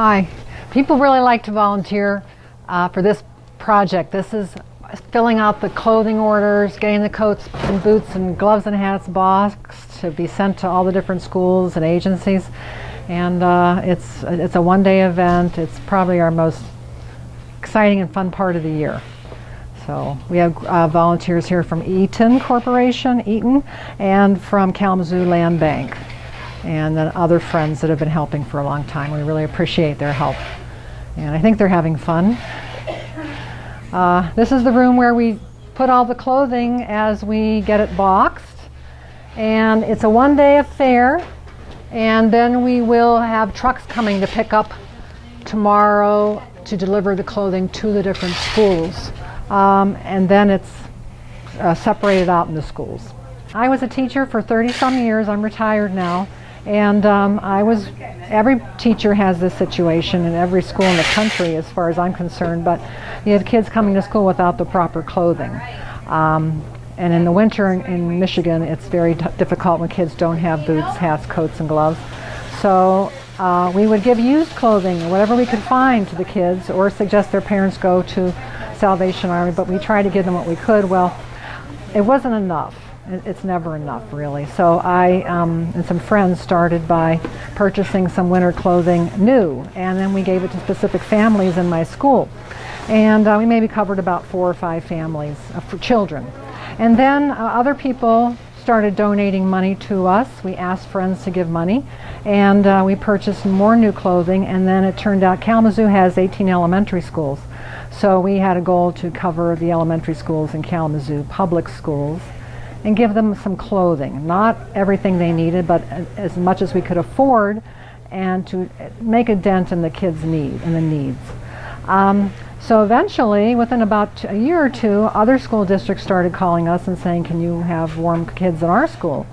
Hi. People really like to volunteer for this project. This is filling out the clothing orders, getting the coats and boots and gloves and hats boxed to be sent to all the different schools and agencies. And it's a one-day event. It's probably our most exciting and fun part of the year. So we have volunteers here from Eaton Corporation, and from Kalamazoo Land Bank, and then other friends that have been helping for a long time. We really appreciate their help, and I think they're having fun. This is the room where we put all the clothing as we get it boxed, and it's a one-day affair, and then we will have trucks coming to pick up tomorrow to deliver the clothing to the different schools, and then it's separated out in the schools. I was a teacher for 30-some years. I'm retired now. And every teacher has this situation in every school in the country as far as I'm concerned, but you have kids coming to school without the proper clothing. And in the winter in Michigan, it's very difficult when kids don't have boots, hats, coats, and gloves. So we would give used clothing, whatever we could find, to the kids, or suggest their parents go to Salvation Army, but we tried to give them what we could. Well, it wasn't enough. It's never enough, really. So I and some friends started by purchasing some winter clothing new, and then we gave it to specific families in my school. And we maybe covered about 4 or 5 families for children. And then other people started donating money to us. We asked friends to give money, and we purchased more new clothing, and then it turned out Kalamazoo has 18 elementary schools. So we had a goal to cover the elementary schools in Kalamazoo public schools and give them some clothing. Not everything they needed, but as much as we could afford, and to make a dent in the kids' needs. So eventually, within about a year or two, other school districts started calling us and saying, can you have warm kids in our school?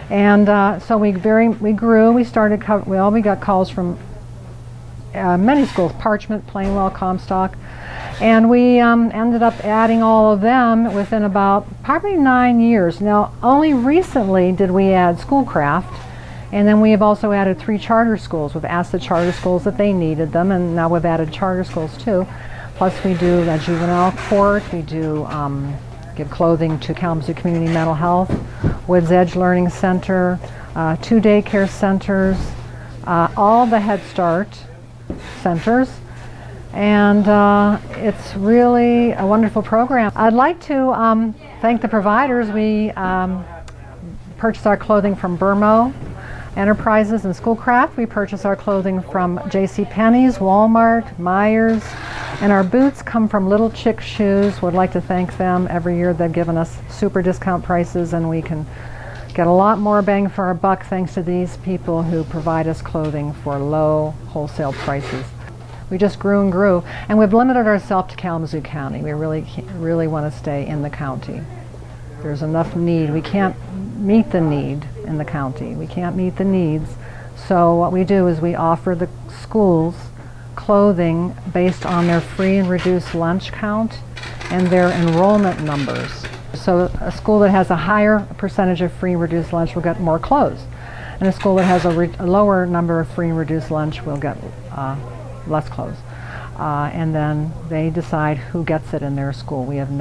And so we grew. We got calls from many schools: Parchment, Plainwell, Comstock. And we ended up adding all of them within about probably 9 years. Now, only recently did we add Schoolcraft, and then we have also added 3 charter schools. We've asked the charter schools if they needed them, and now we've added charter schools too. Plus we do a juvenile court, we do give clothing to Kalamazoo Community Mental Health, Woods Edge Learning Center, 2 daycare centers, all the Head Start centers. And it's really a wonderful program. I'd like to thank the providers. We purchase our clothing from Burmo Enterprises and Schoolcraft. We purchase our clothing from JCPenney's, Walmart, Myers, and our boots come from Little Chick Shoes. Would like to thank them. Every year they've given us super discount prices, and we can get a lot more bang for our buck thanks to these people who provide us clothing for low wholesale prices. We just grew and grew, and we've limited ourselves to Kalamazoo County. We really want to stay in the county. There's enough need. We can't meet the need in the county. We can't meet the needs. So what we do is we offer the schools clothing based on their free and reduced lunch count and their enrollment numbers. So a school that has a higher percentage of free and reduced lunch will get more clothes, and a school that has a lower number of free and reduced lunch will get less clothes. And then they decide who gets it in their school. We have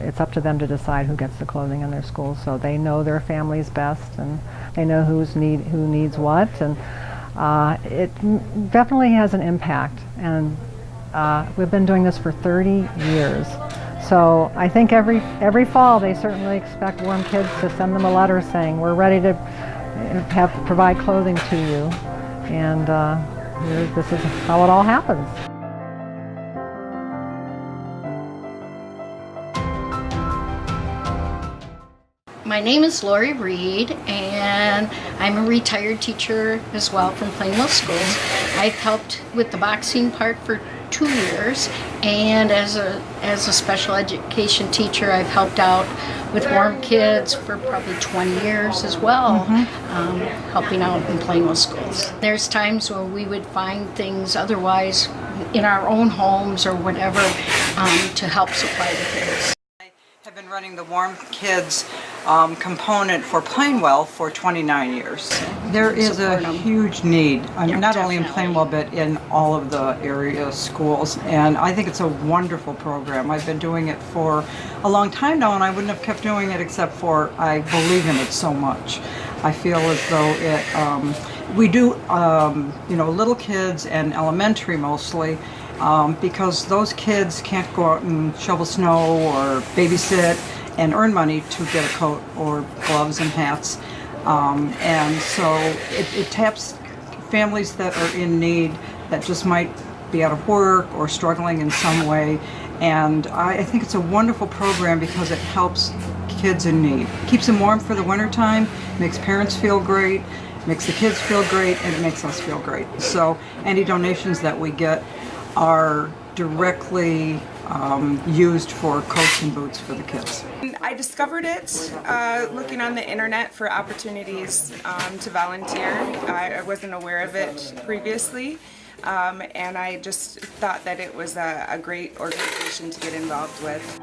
it's up to them to decide who gets the clothing in their school. So they know their families best, and they know who needs what, and it definitely has an impact. And we've been doing this for 30 years. So I think every fall they certainly expect Warm Kids to send them a letter saying, we're ready to provide clothing to you. And this is how it all happens. My name is Lori Reed, and I'm a retired teacher as well from Plainwell Schools. I've helped with the boxing part for 2 years, and as a special education teacher, I've helped out with Warm Kids for probably 20 years as well, helping out in Plainwell Schools. There's times where we would find things otherwise in our own homes or whatever to help supply the kids. Have been running the Warm Kids component for Plainwell for 29 years. There is a Support 'em. huge need, Yeah, not only in definitely. Plainwell, but in all of the area schools. And I think it's a wonderful program. I've been doing it for a long time now, and I wouldn't have kept doing it except for I believe in it so much. I feel as though we do, little kids and elementary mostly, because those kids can't go out and shovel snow or babysit and earn money to get a coat or gloves and hats. And so it taps families that are in need, that just might be out of work or struggling in some way. And I think it's a wonderful program because it helps kids in need. Keeps them warm for the wintertime, makes parents feel great, makes the kids feel great, and it makes us feel great. So any donations that we get are directly used for coats and boots for the kids. I discovered it looking on the internet for opportunities to volunteer. I wasn't aware of it previously, and I just thought that it was a great organization to get involved with.